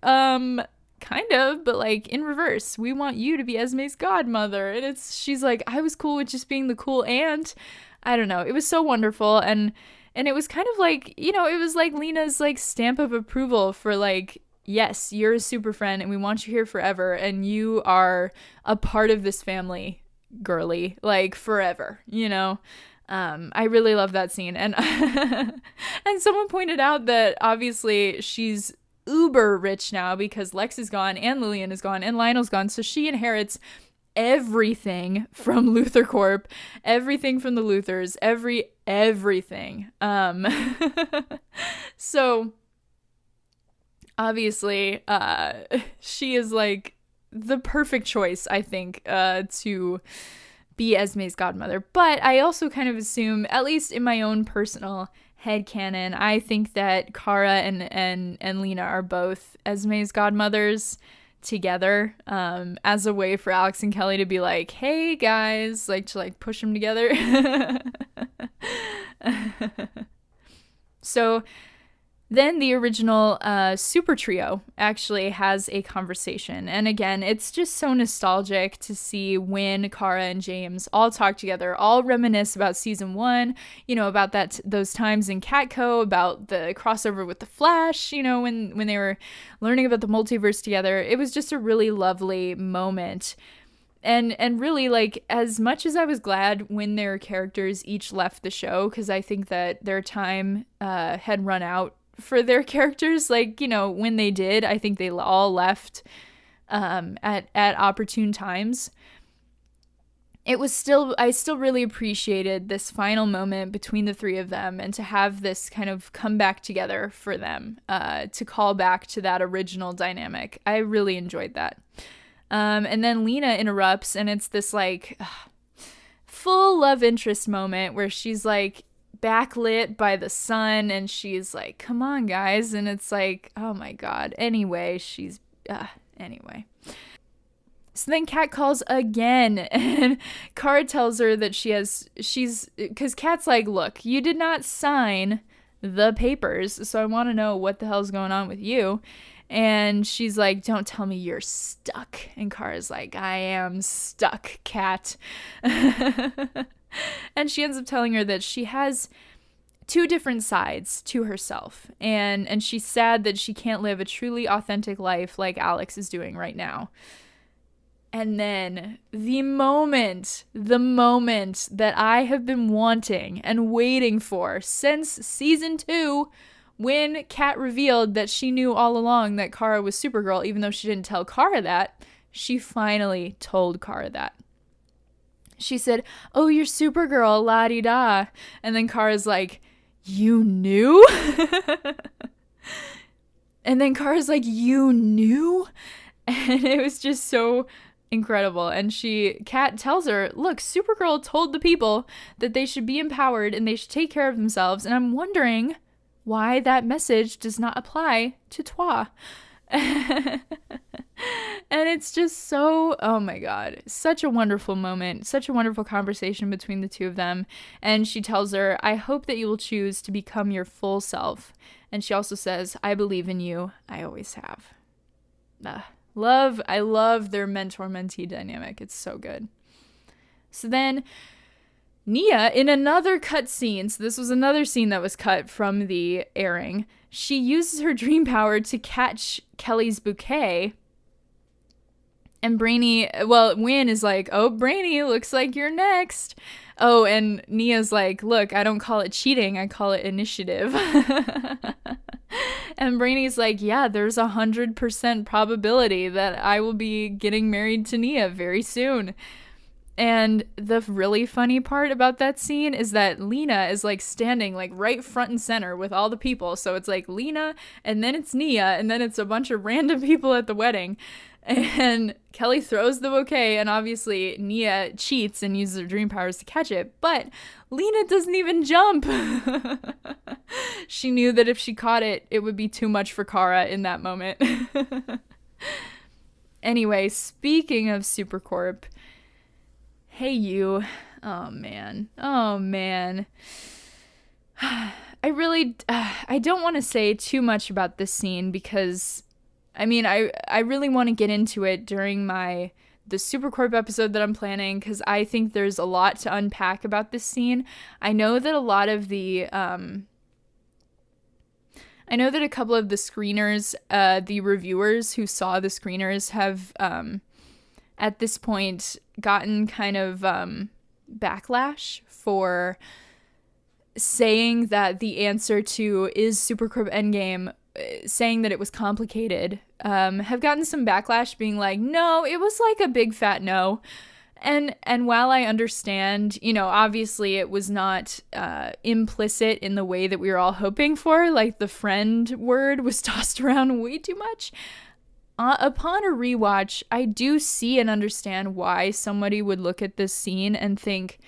[SPEAKER 1] kind of, but like in reverse. We want you to be Esme's godmother. And she's like, I was cool with just being the cool aunt. I don't know. It was so wonderful. And it was kind of like, you know, it was like Lena's like stamp of approval for like, yes, you're a super friend and we want you here forever. And you are a part of this family, girly, like forever, you know? I really love that scene. And and someone pointed out that obviously she's uber rich now because Lex is gone and Lillian is gone and Lionel's gone. So she inherits everything from Luthor Corp, everything from the Luthors, everything. So obviously, she is like the perfect choice, I think, to be Esme's godmother. But I also kind of assume, at least in my own personal headcanon, I think that Kara and Lena are both Esme's godmothers together, as a way for Alex and Kelly to be like, hey guys, like to like push them together. So then the original Super Trio actually has a conversation. And again, it's just so nostalgic to see when Kara and James all talk together, all reminisce about season 1, you know, about those times in Catco, about the crossover with the Flash, you know, when they were learning about the multiverse together. It was just a really lovely moment. And really, like, as much as I was glad when their characters each left the show, because I think that their time had run out for their characters, like, you know, when they did, I think they all left at opportune times. I still really appreciated this final moment between the three of them, and to have this kind of come back together for them, to call back to that original dynamic. I really enjoyed that. And then Lena interrupts, and it's this like full love interest moment where she's like backlit by the sun, and she's like, come on guys, and it's like, oh my god. Anyway, anyway, so then Kat calls again, and Kara tells her that because Kat's like, look, you did not sign the papers, so I want to know what the hell's going on with you. And she's like, don't tell me you're stuck. And Kara's like, I am stuck, Kat. And she ends up telling her that she has 2 different sides to herself. And she's sad that she can't live a truly authentic life like Alex is doing right now. And then the moment that I have been wanting and waiting for since season 2, when Kat revealed that she knew all along that Kara was Supergirl, even though she didn't tell Kara that, she finally told Kara that. She said, oh, you're Supergirl, la-di-da. And then Kara's like, you knew? And then Kara's like, you knew? And it was just so incredible. And Kat tells her, look, Supergirl told the people that they should be empowered and they should take care of themselves. And I'm wondering why that message does not apply to Toi. And it's just so, oh my god, such a wonderful moment, such a wonderful conversation between the two of them. And she tells her, I hope that you will choose to become your full self. And she also says, I believe in you, I always have. I love their mentor-mentee dynamic. It's so good. So then Nia, in another cut scene, so this was another scene that was cut from the airing, she uses her dream power to catch Kelly's bouquet. And Wynn is like, oh, Brainy, looks like you're next. Oh, and Nia's like, look, I don't call it cheating, I call it initiative. And Brainy's like, yeah, there's 100% probability that I will be getting married to Nia very soon. And the really funny part about that scene is that Lena is like standing like right front and center with all the people. So it's like Lena, and then it's Nia, and then it's a bunch of random people at the wedding. And Kelly throws the bouquet, and obviously Nia cheats and uses her dream powers to catch it. But Lena doesn't even jump. She knew that if she caught it, it would be too much for Kara in that moment. Anyway, speaking of Supercorp, hey you. Oh man. I don't want to say too much about this scene because I mean, I really want to get into it during the Supercorp episode that I'm planning, because I think there's a lot to unpack about this scene. I know that a lot of the I know that a couple of the screeners, the reviewers who saw the screeners have at this point gotten kind of backlash for saying that the answer to is Supercorp Endgame, saying that it was complicated, have gotten some backlash being like, no, it was like a big fat no. And while I understand, you know, obviously it was not implicit in the way that we were all hoping for, like the friend word was tossed around way too much. Upon a rewatch, I do see and understand why somebody would look at this scene and think,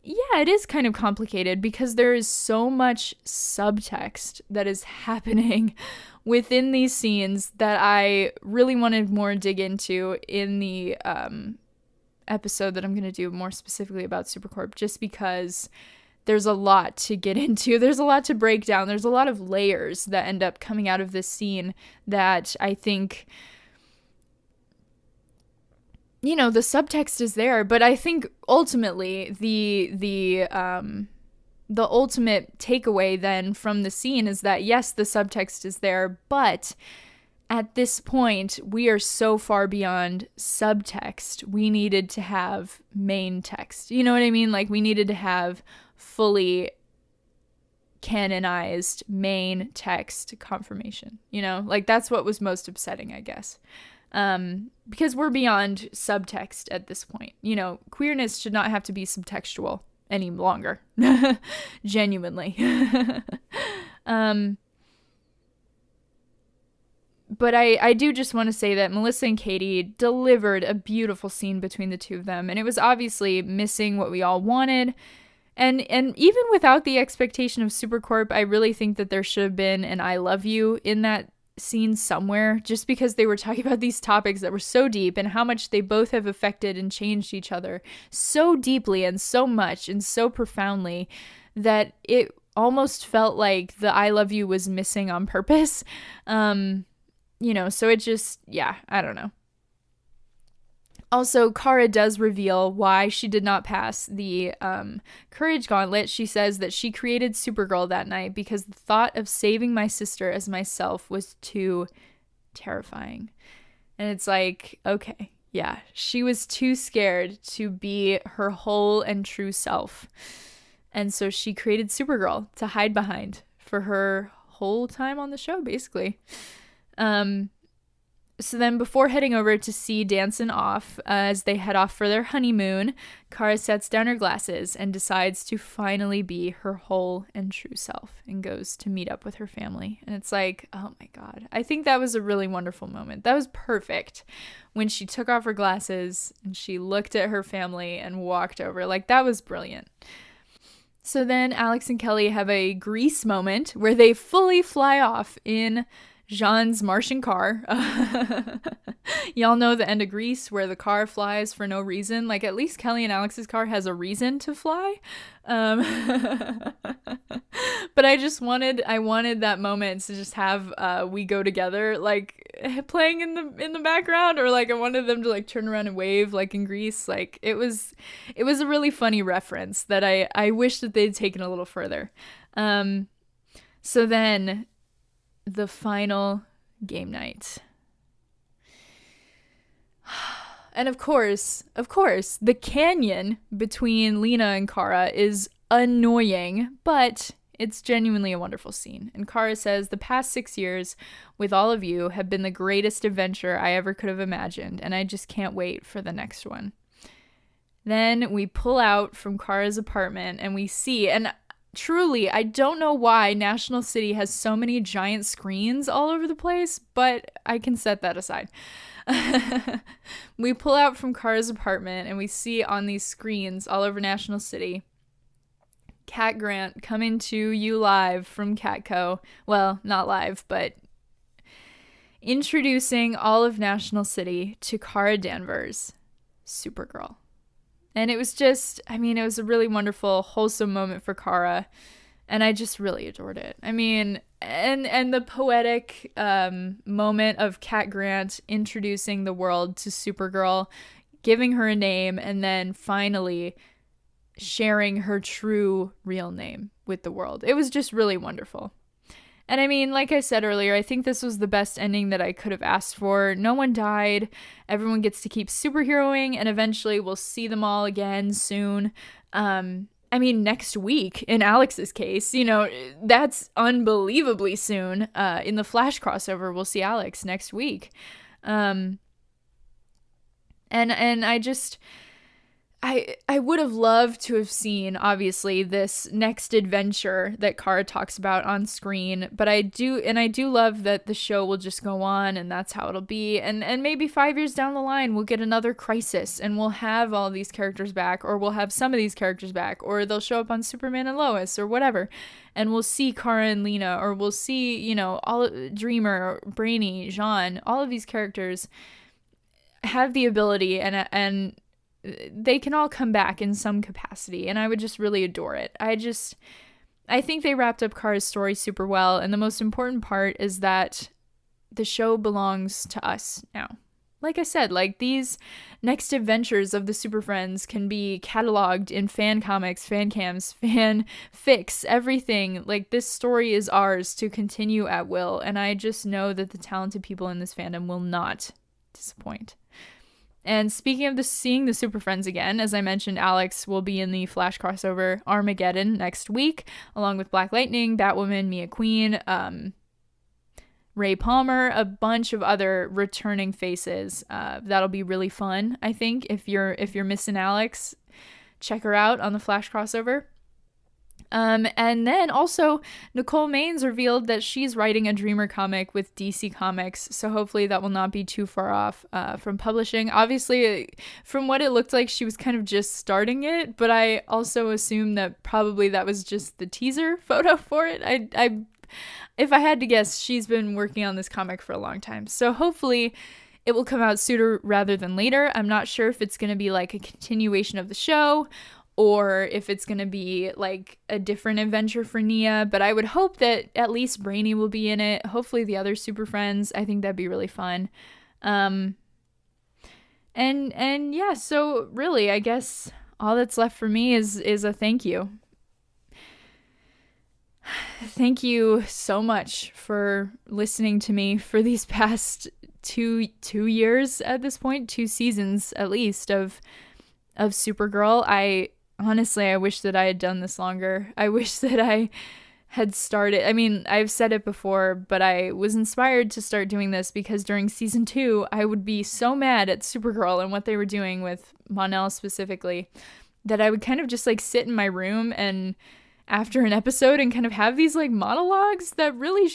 [SPEAKER 1] yeah, it is kind of complicated, because there is so much subtext that is happening within these scenes that I really wanted more to dig into in the episode that I'm going to do more specifically about Supercorp, just because there's a lot to get into. There's a lot to break down. There's a lot of layers that end up coming out of this scene that I think, you know, the subtext is there, but I think ultimately the ultimate takeaway then from the scene is that yes, the subtext is there, but at this point we are so far beyond subtext. We needed to have main text. You know what I mean? Like, we needed to have fully canonized main text confirmation, you know? Like, that's what was most upsetting, I guess. Because we're beyond subtext at this point. You know, queerness should not have to be subtextual any longer. Genuinely. But I do just want to say that Melissa and Katie delivered a beautiful scene between the two of them, and it was obviously missing what we all wanted. And even without the expectation of Supercorp, I really think that there should have been an I love you in that scene somewhere, just because they were talking about these topics that were so deep and how much they both have affected and changed each other so deeply and so much and so profoundly that it almost felt like the I love you was missing on purpose. You know, so it just, yeah, I don't know. Also, Kara does reveal why she did not pass the courage gauntlet. She says that she created Supergirl that night because the thought of saving my sister as myself was too terrifying. And it's like, okay, yeah, she was too scared to be her whole and true self. And so she created Supergirl to hide behind for her whole time on the show, basically. So then before heading over to see Danson off, as they head off for their honeymoon, Kara sets down her glasses and decides to finally be her whole and true self and goes to meet up with her family. And it's like, oh my God. I think that was a really wonderful moment. That was perfect when she took off her glasses and she looked at her family and walked over. Like, that was brilliant. So then Alex and Kelly have a Grease moment where they fully fly off in Jean's Martian car. Y'all know the end of Grease where the car flies for no reason. Like, at least Kelly and Alex's car has a reason to fly. But I wanted that moment to just have We Go Together like playing in the background, or like I wanted them to like turn around and wave like in Grease. Like, it was a really funny reference that I wish that they'd taken a little further. So then the final game night. And of course, the canyon between Lena and Kara is annoying, but it's genuinely a wonderful scene. And Kara says, the past 6 years with all of you have been the greatest adventure I ever could have imagined, and I just can't wait for the next one. Then we pull out from Kara's apartment and we see, and truly, I don't know why National City has so many giant screens all over the place, but I can set that aside. We pull out from Kara's apartment and we see on these screens all over National City, Cat Grant coming to you live from Catco. Well, not live, but introducing all of National City to Kara Danvers, Supergirl. And it was just, I mean, it was a really wonderful, wholesome moment for Kara. And I just really adored it. I mean, and the poetic moment of Cat Grant introducing the world to Supergirl, giving her a name, and then finally sharing her true real name with the world. It was just really wonderful. And I mean, like I said earlier, I think this was the best ending that I could have asked for. No one died. Everyone gets to keep superheroing, and eventually we'll see them all again soon. I mean, next week in Alex's case, you know, that's unbelievably soon. In the Flash crossover, we'll see Alex next week. And I just, I would have loved to have seen, obviously, this next adventure that Kara talks about on screen, but I do love that the show will just go on, and that's how it'll be, and maybe 5 years down the line, we'll get another crisis, and we'll have all these characters back, or we'll have some of these characters back, or they'll show up on Superman and Lois, or whatever, and we'll see Kara and Lena, or we'll see, you know, Dreamer, Brainy, Jean, all of these characters have the ability, and they can all come back in some capacity, and I would just really adore it. I think they wrapped up Kara's story super well, and the most important part is that the show belongs to us now. Like I said, like, these next adventures of the Super Friends can be cataloged in fan comics, fan cams, fan fics, everything. Like, this story is ours to continue at will, and I just know that the talented people in this fandom will not disappoint. And speaking of seeing the Super Friends again, as I mentioned, Alex will be in the Flash crossover Armageddon next week, along with Black Lightning, Batwoman, Mia Queen, Ray Palmer, a bunch of other returning faces. That'll be really fun, I think. If you're missing Alex, check her out on the Flash crossover. And then also Nicole Maines revealed that she's writing a Dreamer comic with DC Comics, so hopefully that will not be too far off from publishing. Obviously, from what it looked like, she was kind of just starting it, but I also assume that probably that was just the teaser photo for it. I if I had to guess, she's been working on this comic for a long time, so hopefully it will come out sooner rather than later. I'm not sure if it's going to be like a continuation of the show, or if it's going to be like a different adventure for Nia, but I would hope that at least Brainy will be in it. Hopefully the other Super Friends. I think that'd be really fun. And yeah, so really, I guess all that's left for me is a thank you. Thank you so much for listening to me for these past two years at this point, 2 seasons at least of Supergirl. Honestly, I wish that I had done this longer. I wish that I had started. I mean, I've said it before, but I was inspired to start doing this because during season 2, I would be so mad at Supergirl and what they were doing with Mon-El specifically that I would kind of just like sit in my room and after an episode and kind of have these like monologues that really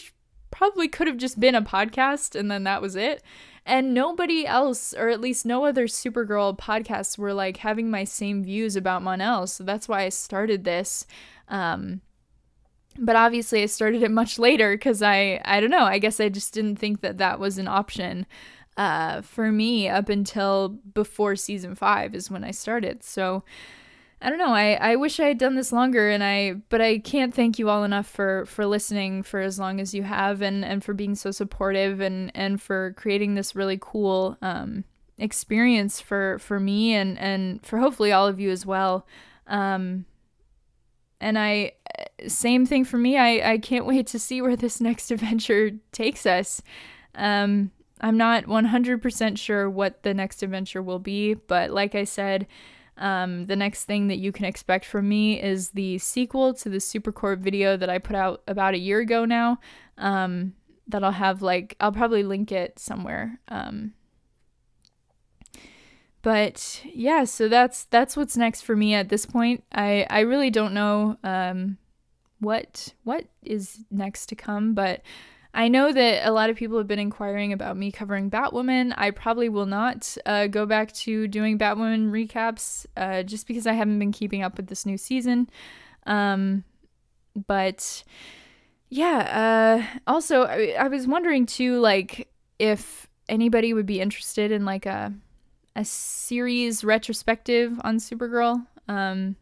[SPEAKER 1] probably could have just been a podcast and then that was it. And nobody else, or at least no other Supergirl podcasts, were like having my same views about Mon-El. So that's why I started this. But obviously I started it much later because I don't know, I guess I just didn't think that was an option for me up until before season 5 is when I started. So I don't know. I wish I had done this longer, but I can't thank you all enough for listening for as long as you have, and for being so supportive, and for creating this really cool experience for me and for hopefully all of you as well. And same thing for me. I can't wait to see where this next adventure takes us. I'm not 100% sure what the next adventure will be, but like I said, the next thing that you can expect from me is the sequel to the Supercorp video that I put out about a year ago now. That I'll have I'll probably link it somewhere. But yeah, so that's what's next for me at this point. I really don't know what is next to come, but I know that a lot of people have been inquiring about me covering Batwoman. I probably will not go back to doing Batwoman recaps just because I haven't been keeping up with this new season. But yeah, also I was wondering too, like, if anybody would be interested in like a series retrospective on Supergirl. I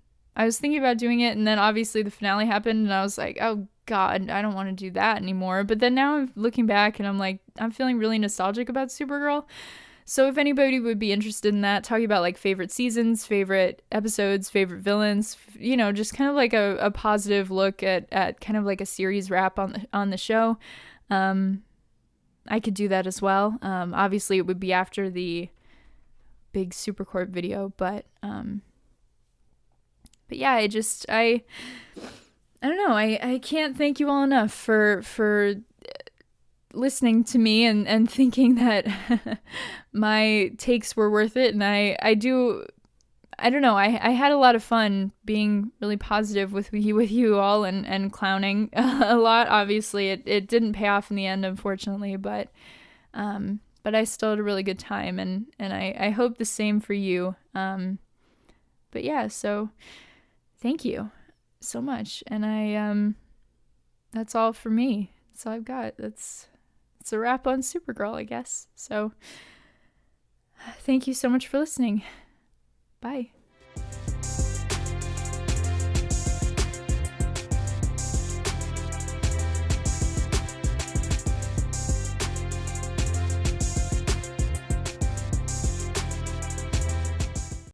[SPEAKER 1] was thinking about doing it, and then obviously the finale happened, and I was like, oh God, I don't want to do that anymore. But then now I'm looking back and I'm like, I'm feeling really nostalgic about Supergirl. So if anybody would be interested in that, talking about like favorite seasons, favorite episodes, favorite villains, just kind of like a positive look at kind of like a series wrap on the show, I could do that as well. Obviously it would be after the big Supercorp video, but yeah, I don't know. I can't thank you all enough for listening to me and thinking that my takes were worth it. And I don't know. I had a lot of fun being really positive with you all and clowning a lot. Obviously it didn't pay off in the end, unfortunately, but I still had a really good time, and I hope the same for you. But yeah, so thank you so much. And that's all for me. That's all I've got. It's a wrap on Supergirl, I guess. So thank you so much for listening. Bye.